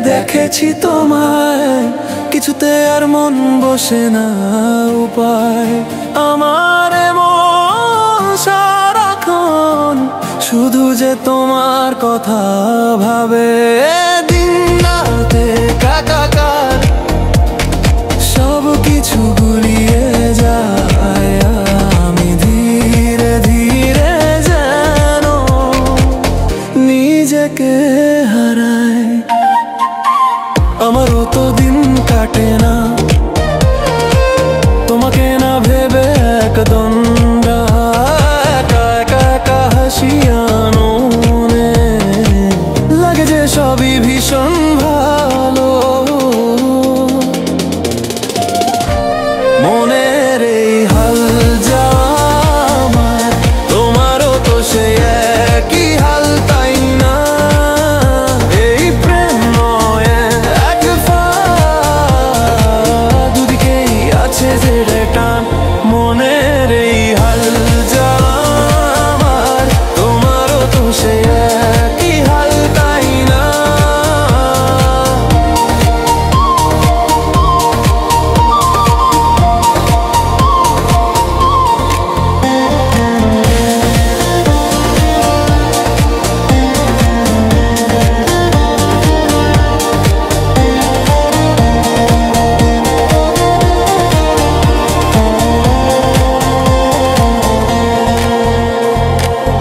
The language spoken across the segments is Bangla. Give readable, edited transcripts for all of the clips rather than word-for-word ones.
দেখেছি তোমায়, কিছুতে আর মন বসে না। উপায় আমার এমন সারাক্ষণ শুধু যে তোমার কথা ভাবে। দিন রাতে একাকার সব কিছু গুলিয়ে যায়। আমি ধীরে ধীরে যেন নিজেকে হারাই। আমারও তো দিন কাটে না তোমাকে না ভেবে, একদম একা একা একা হাসি আননে লাগে যে সবই ভীষণ ভালো। মনের এই হাল যা আমার, তোমারও তো সে একই হাল, তাই না? এই প্রেম নয় এক ফাঁদ, দুদিকেই আছে যে টান। মনের এই হাল যা আমার, তোমারও তো সে একই হাল, তাই না?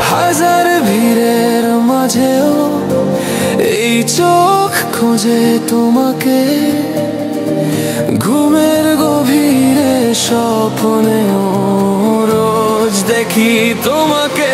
হাজার ভিড়ের মাঝেও এই চোখ খোঁজে তোমাকে, ঘুমের গভীরে স্বপ্নেও রোজ দেখি তোমাকে।